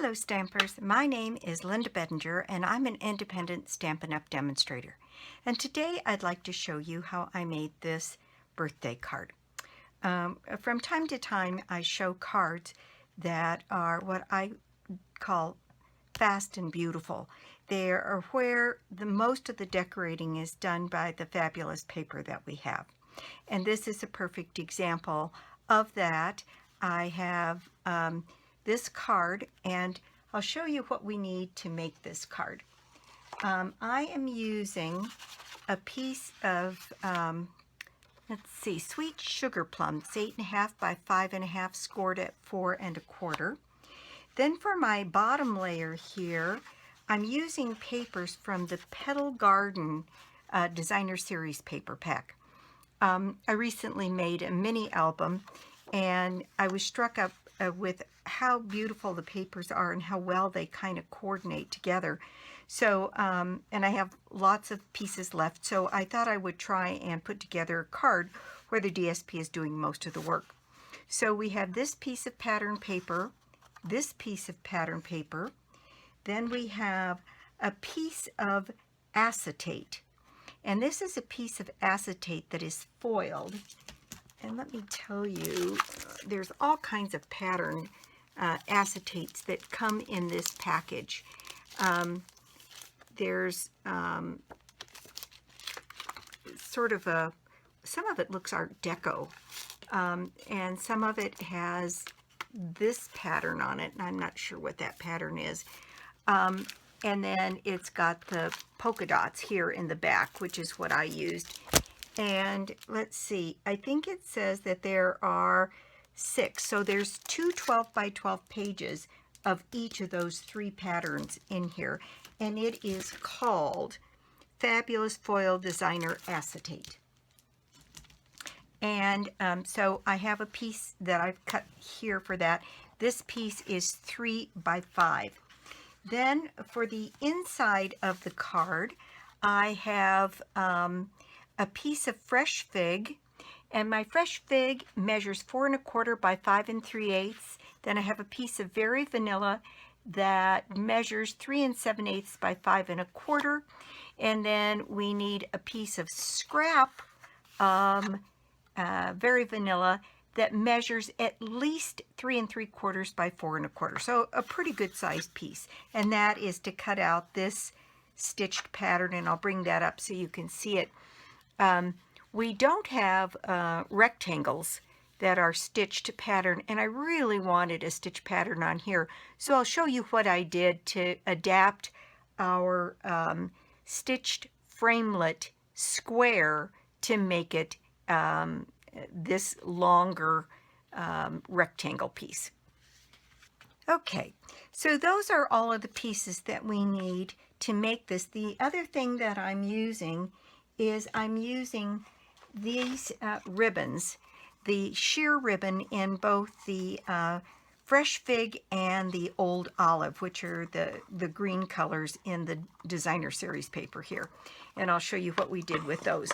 Hello Stampers, my name is Linda Bedinger and I'm an independent Stampin' Up! Demonstrator. And today I'd like to show you how I made this birthday card. From time to time I show cards that are what I call fast and beautiful. They are where most of the decorating is done by the fabulous paper that we have. And this is a perfect example of that. I have this card, and I'll show you what we need to make this card. I am using a piece of, let's see, sweet sugar plum. It's 8.5 by 5.5, scored at 4 1/4. Then for my bottom layer here, I'm using papers from the Petal Garden Designer Series paper pack. I recently made a mini album, and I was struck up with how beautiful the papers are and how well they kind of coordinate together. So, and I have lots of pieces left, so I thought I would try and put together a card where the DSP is doing most of the work. So we have this piece of pattern paper, this piece of pattern paper, then we have a piece of acetate. And this is a piece of acetate that is foiled. And let me tell you, there's all kinds of pattern acetates that come in this package. There's sort of some of it looks Art Deco, and some of it has this pattern on it, and I'm not sure what that pattern is. And then it's got the polka dots here in the back, which is what I used. And let's see, I think it says that there are 6. So there's 2 12 by 12 pages of each of those 3 patterns in here. And it is called Fabulous Foil Designer Acetate. And so I have a piece that I've cut here for that. This piece is 3 by 5. Then for the inside of the card, I have a piece of fresh fig, and my fresh fig measures 4 1/4 by 5 3/8. Then I have a piece of Very Vanilla that measures 3 7/8 by 5 1/4. And then we need a piece of scrap Very Vanilla that measures at least 3 3/4 by 4 1/4. So a pretty good sized piece. And that is to cut out this stitched pattern, and I'll bring that up so you can see it. We don't have rectangles that are stitched pattern, and I really wanted a stitch pattern on here. So I'll show you what I did to adapt our stitched framelit square to make it this longer rectangle piece. Okay, so those are all of the pieces that we need to make this. The other thing that I'm using is I'm using these ribbons, the sheer ribbon in both the fresh fig and the old olive, which are the green colors in the designer series paper here. And I'll show you what we did with those.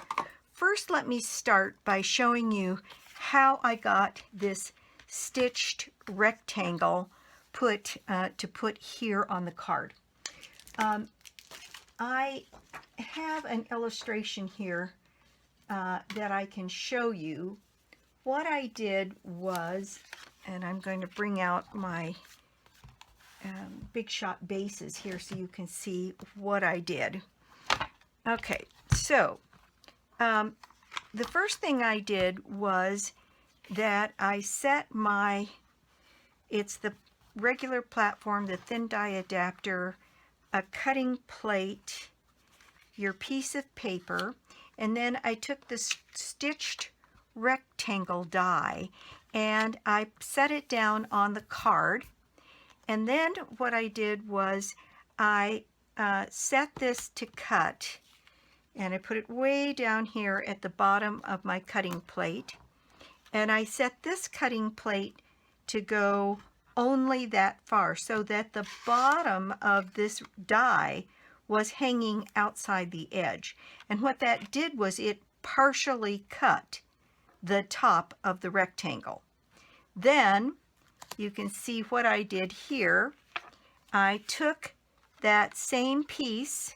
First, let me start by showing you how I got this stitched rectangle to put here on the card. I have an illustration here that I can show you. What I did was, and I'm going to bring out my Big Shot bases here so you can see what I did. Okay, so the first thing I did was that I set it's the regular platform, the thin die adapter, a cutting plate, your piece of paper, and then I took the stitched rectangle die and I set it down on the card. And then what I did was I set this to cut, and I put it way down here at the bottom of my cutting plate, and I set this cutting plate to go only that far so that the bottom of this die was hanging outside the edge. And what that did was it partially cut the top of the rectangle. Then you can see what I did here. I took that same piece,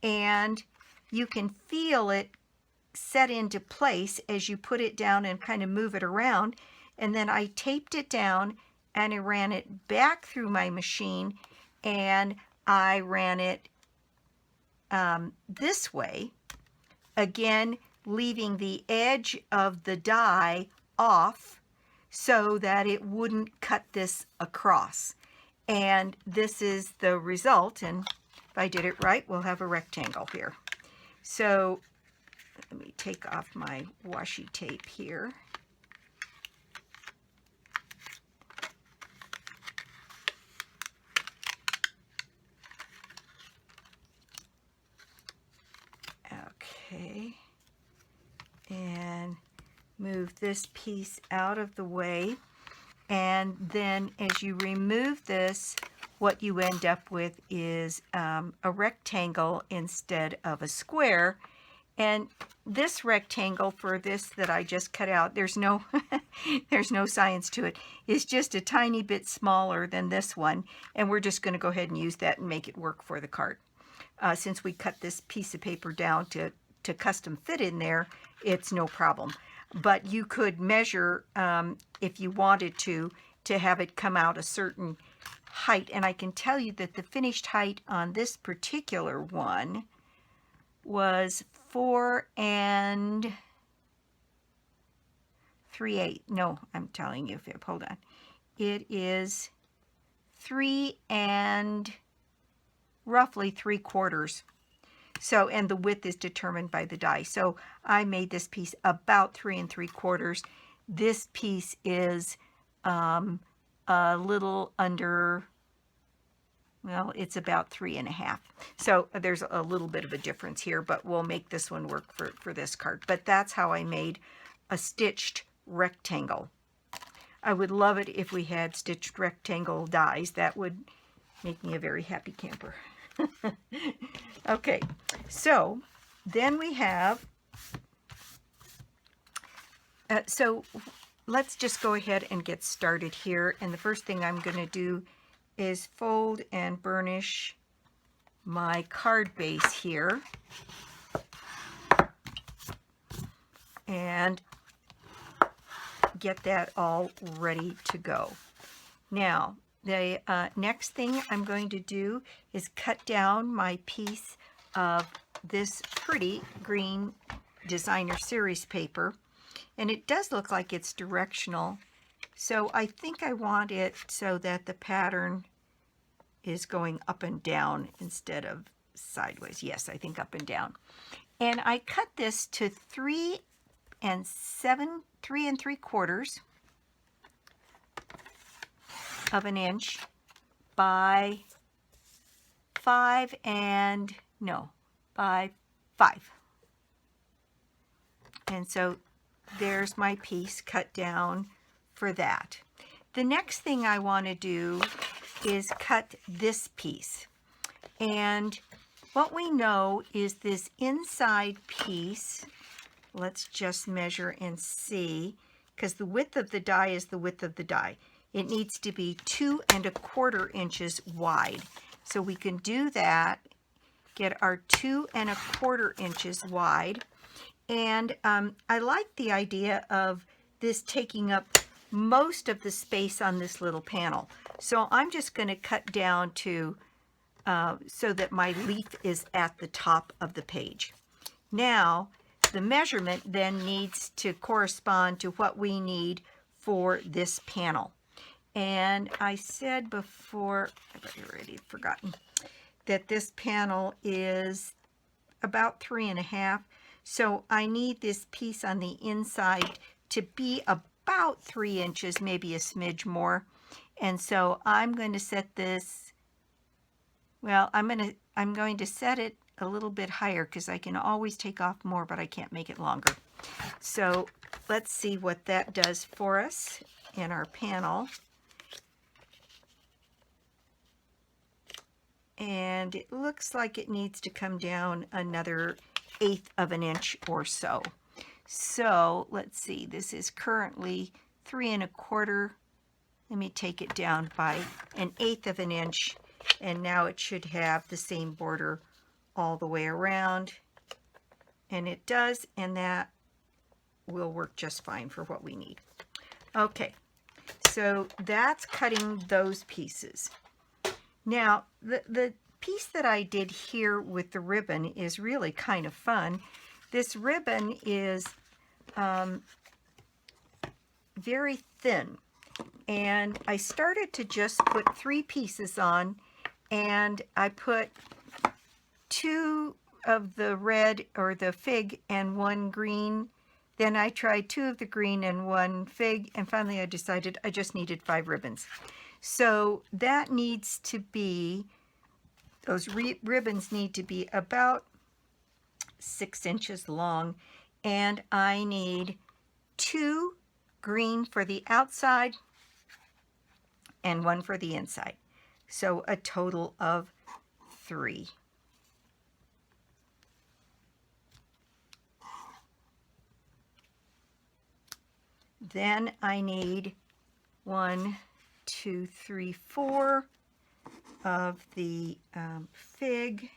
and you can feel it set into place as you put it down and kind of move it around. And then I taped it down and I ran it back through my machine, and I ran it this way, again leaving the edge of the die off so that it wouldn't cut this across. And this is the result, and if I did it right, we'll have a rectangle here. So let me take off my washi tape here. Okay, and move this piece out of the way, and then as you remove this, what you end up with is a rectangle instead of a square. And this rectangle for this that I just cut out, there's no there's no science to it. It's just a tiny bit smaller than this one, and we're just going to go ahead and use that and make it work for the card. Since we cut this piece of paper down to custom fit in there, it's no problem. But you could measure if you wanted to have it come out a certain height. And I can tell you that the finished height on this particular one was 4 3/8. No, I'm telling you, hold on. It is 3 and roughly 3/4. So, and the width is determined by the die. So I made this piece about 3 3/4. This piece is a little under, well, it's about 3 1/2. So there's a little bit of a difference here, but we'll make this one work for this card. But that's how I made a stitched rectangle. I would love it if we had stitched rectangle dies. That would make me a very happy camper. Okay, so then we have, so let's just go ahead and get started here. And the first thing I'm going to do is fold and burnish my card base here. And get that all ready to go. Now, the next thing I'm going to do is cut down my piece of this pretty green designer series paper. And it does look like it's directional. So I think I want it so that the pattern is going up and down instead of sideways. Yes, I think up and down. And I cut this to 3 3/4 of an inch by 5 by 5. And so there's my piece cut down for that. The next thing I want to do is cut this piece. And what we know is this inside piece, let's just measure and see, because the width of the die is the width of the die. It needs to be 2 1/4 inches wide. So we can do that, get our 2 1/4 inches wide. And I like the idea of this taking up most of the space on this little panel. So I'm just going to cut down to so that my leaf is at the top of the page. Now, the measurement then needs to correspond to what we need for this panel. And I said before, I've already forgotten, that this panel is about 3 1/2. So I need this piece on the inside to be about 3 inches, maybe a smidge more. And so I'm going to set this, well, I'm going to set it a little bit higher because I can always take off more, but I can't make it longer. So let's see what that does for us in our panel. And it looks like it needs to come down another 1/8 of an inch or so. So let's see, this is currently 3 1/4. Let me take it down by 1/8 of an inch. and now it should have the same border all the way around, and it does, and that will work just fine for what we need. Okay, so that's cutting those pieces. Now the piece that I did here with the ribbon is really kind of fun. This ribbon is very thin, and I started to just put 3 pieces on, and I put 2 of the red or the fig and 1 green. Then I tried 2 of the green and 1 fig, and finally I decided I just needed 5 ribbons. So that needs to be, those ribbons need to be about 6 inches long, and I need 2 green for the outside and 1 for the inside. So a total of 3. Then I need 1, 2, 3, 4 of the fig.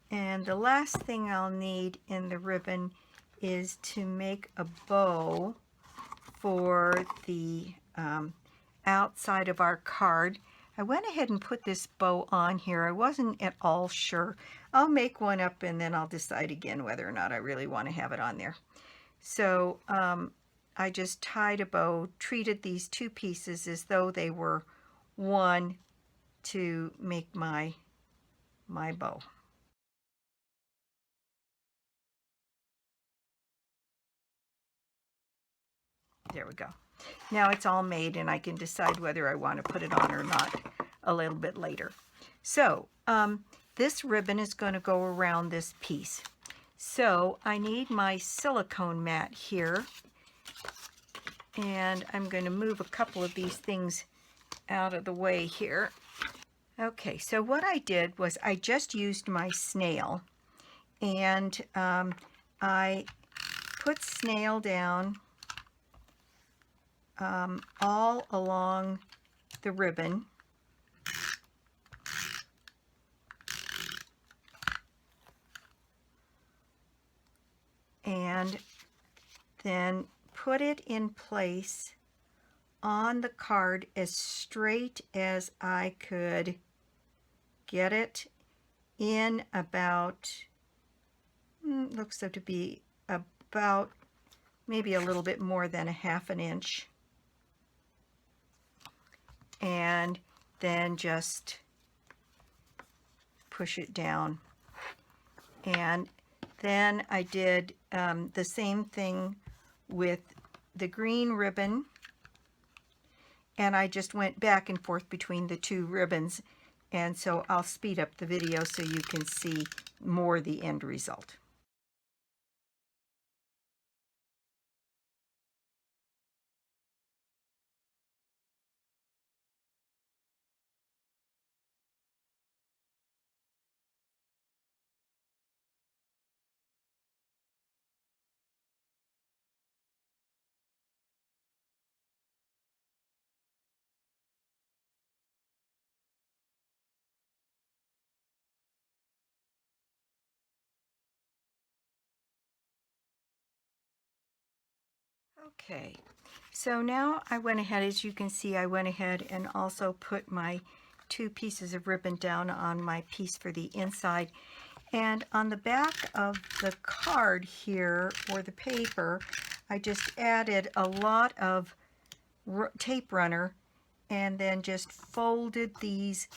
And the last thing I'll need in the ribbon is to make a bow for the outside of our card. I went ahead and put this bow on here. I wasn't at all sure. I'll make one up and then I'll decide again whether or not I really want to have it on there. So I just tied a bow, treated these 2 pieces as though they were one to make my bow. There we go. Now it's all made, and I can decide whether I want to put it on or not a little bit later. So this ribbon is going to go around this piece. So I need my silicone mat here, and I'm going to move a couple of these things out of the way here. Okay, so what I did was I just used my snail, and I put snail down all along the ribbon, and then put it in place on the card as straight as I could get it, in about, looks to be about maybe a little bit more than ½ an inch. And then just push it down. And then I did the same thing with the green ribbon, and I just went back and forth between the 2 ribbons, and so I'll speed up the video so you can see more the end result. Okay, so now I went ahead, as you can see, I went ahead and also put my 2 pieces of ribbon down on my piece for the inside. And on the back of the card here, or the paper, I just added a lot of tape runner and then just folded these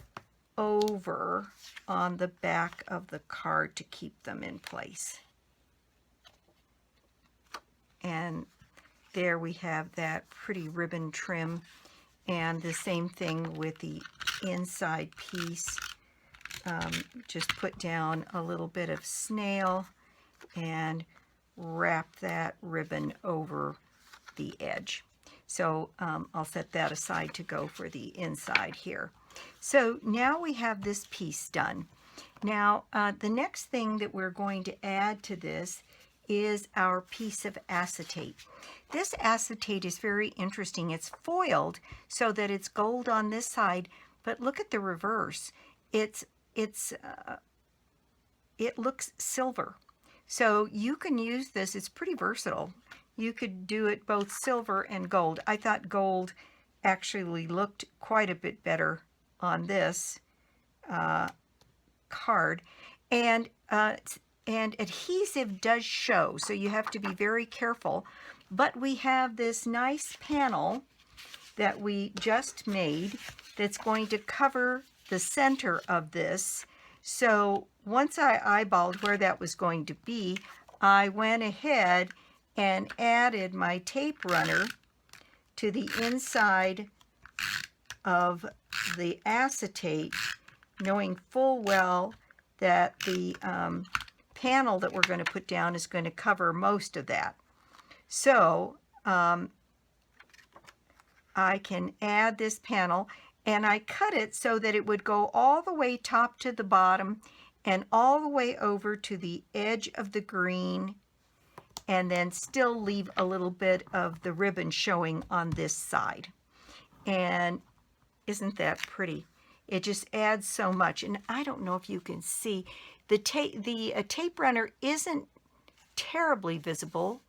over on the back of the card to keep them in place. And there we have that pretty ribbon trim, and the same thing with the inside piece. Just put down a little bit of snail and wrap that ribbon over the edge. So I'll set that aside to go for the inside here. So now we have this piece done. Now, the next thing that we're going to add to this is our piece of acetate. This acetate is very interesting. It's foiled so that it's gold on this side, but look at the reverse. It looks silver. So you can use this. It's pretty versatile. You could do it both silver and gold. I thought gold actually looked quite a bit better on this card, and adhesive does show, so you have to be very careful. But we have this nice panel that we just made that's going to cover the center of this. So once I eyeballed where that was going to be, I went ahead and added my tape runner to the inside of the acetate, knowing full well that the panel that we're going to put down is going to cover most of that. So I can add this panel, and I cut it so that it would go all the way top to the bottom and all the way over to the edge of the green, and then still leave a little bit of the ribbon showing on this side. And isn't that pretty? It just adds so much. And I don't know if you can see, the tape runner isn't terribly visible.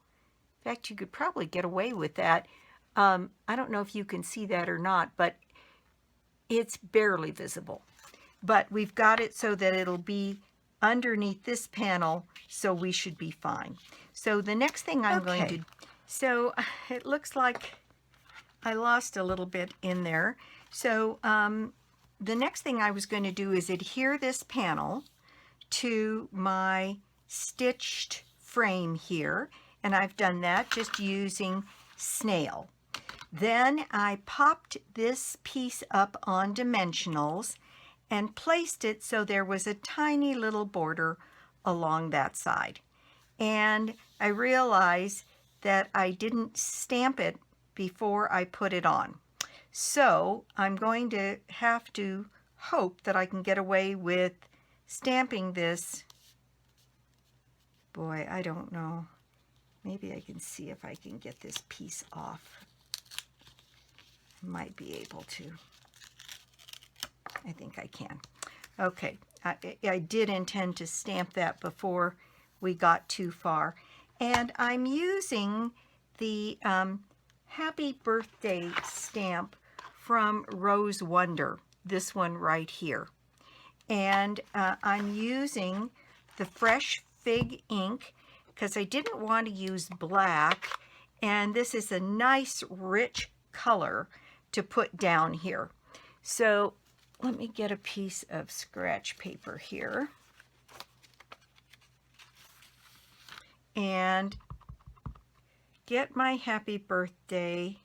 In fact, you could probably get away with that. I don't know if you can see that or not, but it's barely visible. But we've got it so that it'll be underneath this panel, so we should be fine. So the next thing I'm going to, so it looks like I lost a little bit in there. So the next thing I was going to do is adhere this panel to my stitched frame here, and I've done that just using snail. Then I popped this piece up on dimensionals and placed it so there was a tiny little border along that side. And I realized that I didn't stamp it before I put it on. So I'm going to have to hope that I can get away with stamping this. Boy, I don't know. Maybe I can see if I can get this piece off. I might be able to. I think I can. Okay, I did intend to stamp that before we got too far. And I'm using the Happy Birthday stamp from Rose Wonder, this one right here. And I'm using the Fresh Fig ink because I didn't want to use black, and this is a nice rich color to put down here. So let me get a piece of scratch paper here and get my Happy Birthday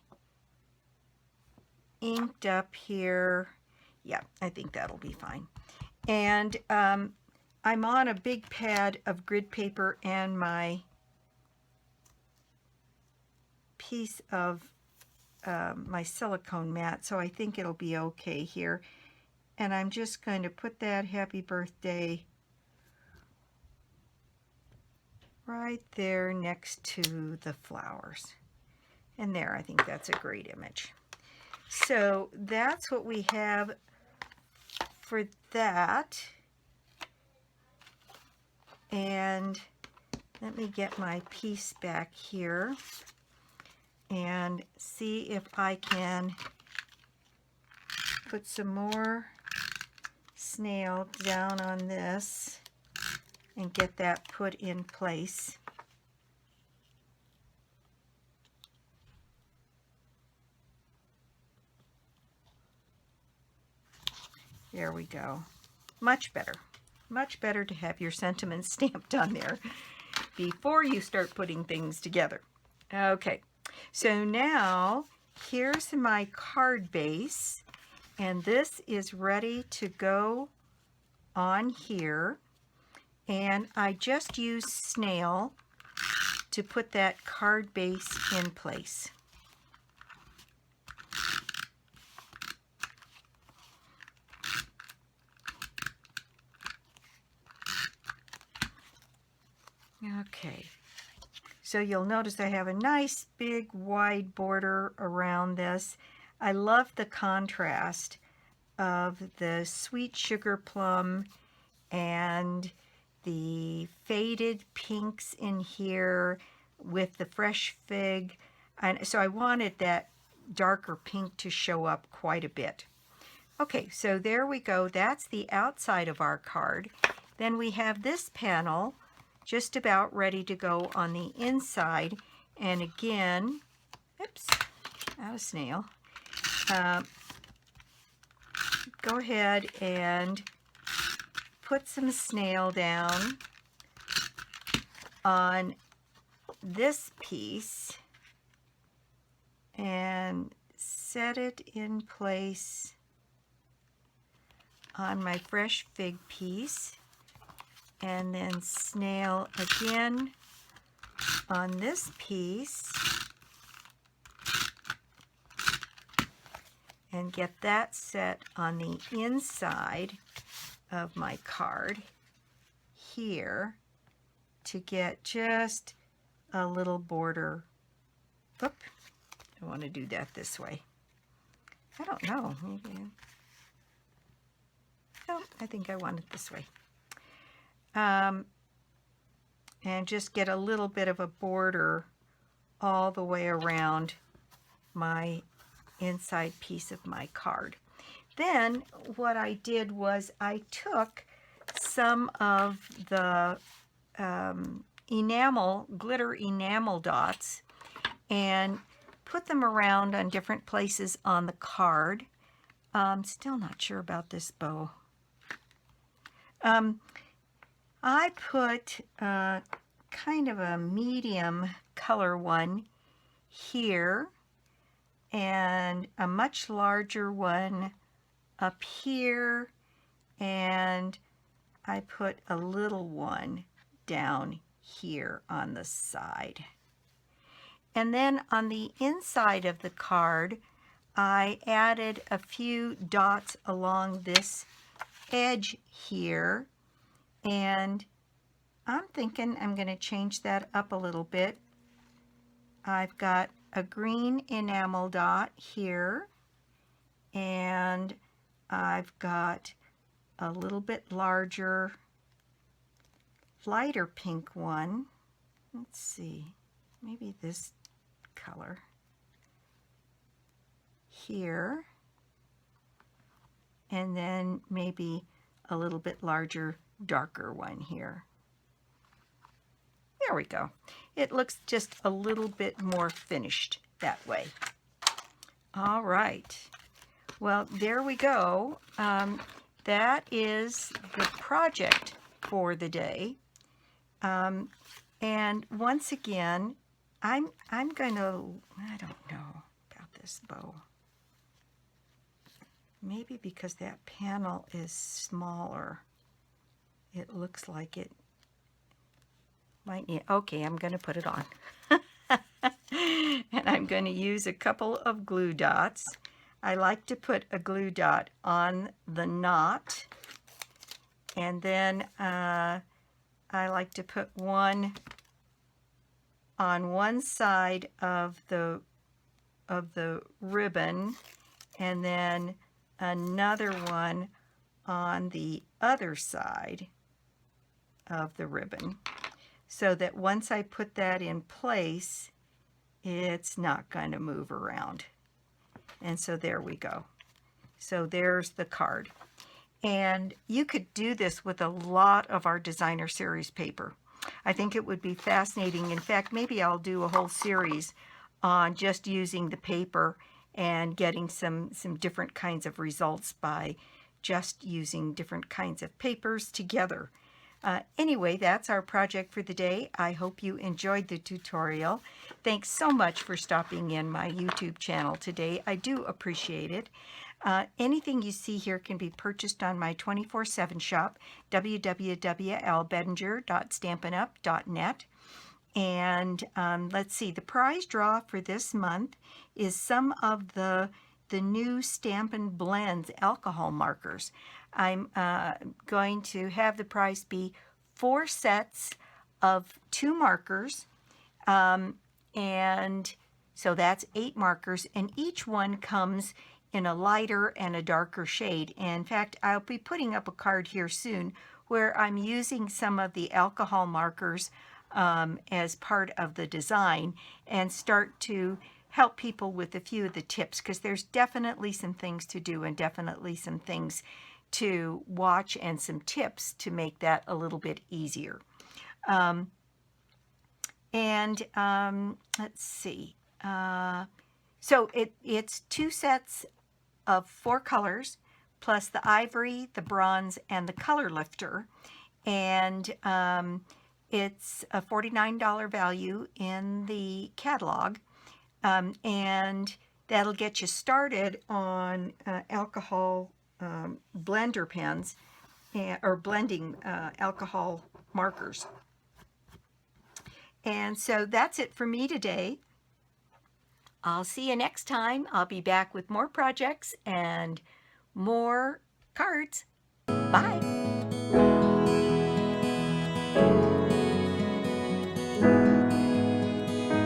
inked up here. Yeah, I think that'll be fine. And I'm on a big pad of grid paper and my piece of my silicone mat, so I think it'll be okay here. And I'm just going to put that Happy Birthday right there next to the flowers. And there, I think that's a great image. So that's what we have for that. And let me get my piece back here and see if I can put some more snail down on this and get that put in place. There we go. Much better. Much better to have your sentiments stamped on there before you start putting things together. Okay, so now here's my card base, and this is ready to go on here. And I just used snail to put that card base in place. Okay, so you'll notice I have a nice big wide border around this. I love the contrast of the sweet sugar plum and the faded pinks in here with the fresh fig. And so I wanted that darker pink to show up quite a bit. Okay, so there we go. That's the outside of our card. Then we have this panel just about ready to go on the inside. And again, oops, not a snail. Go ahead and put some snail down on this piece and set it in place on my fresh fig piece, and then snail again on this piece and get that set on the inside of my card here to get just a little border. Oop, I want to do that this way. I don't know. Maybe. No, I think I want it this way. And just get a little bit of a border all the way around my inside piece of my card. Then what I did was I took some of the glitter enamel dots and put them around on different places on the card. Still not sure about this bow. I put kind of a medium color one here and a much larger one up here, and I put a little one down here on the side. And then on the inside of the card, I added a few dots along this edge here, and I'm thinking I'm going to change that up a little bit. I've got a green enamel dot here, and I've got a little bit larger, lighter pink one. Let's see, maybe this color here, and then maybe a little bit larger, darker one here. There we go. It looks just a little bit more finished that way. All right. Well, there we go. That is the project for the day. And once again, I'm going to, I don't know about this bow. Maybe because that panel is smaller, it looks like it might need, okay, I'm going to put it on. And I'm going to use a couple of glue dots. I like to put a glue dot on the knot, and then I like to put one on one side of the ribbon, and then another one on the other side of the ribbon, so that once I put that in place, it's not going to move around. And so there we go. So there's the card. And you could do this with a lot of our designer series paper. I think it would be fascinating. In fact, maybe I'll do a whole series on just using the paper and getting some different kinds of results by just using different kinds of papers together. Anyway, that's our project for the day. I hope you enjoyed the tutorial. Thanks so much for stopping in my YouTube channel today. I do appreciate it. Anything you see here can be purchased on my 24/7 shop, www.lbedinger.stampinup.net. And let's see, the prize draw for this month is some of the new Stampin Blends Alcohol Markers. I'm going to have the prize be 4 sets of 2 markers, and so that's 8 markers, and each one comes in a lighter and a darker shade. And in fact, I'll be putting up a card here soon where I'm using some of the alcohol markers as part of the design, and start to help people with a few of the tips, because there's definitely some things to do and definitely some things to watch and some tips to make that a little bit easier. Let's see. So it's 2 sets of 4 colors, plus the ivory, the bronze, and the color lifter. And it's a $49 value in the catalog. And that'll get you started on alcohol blender pens, or blending alcohol markers. And so that's it for me today. I'll see you next time. I'll be back with more projects and more cards. Bye.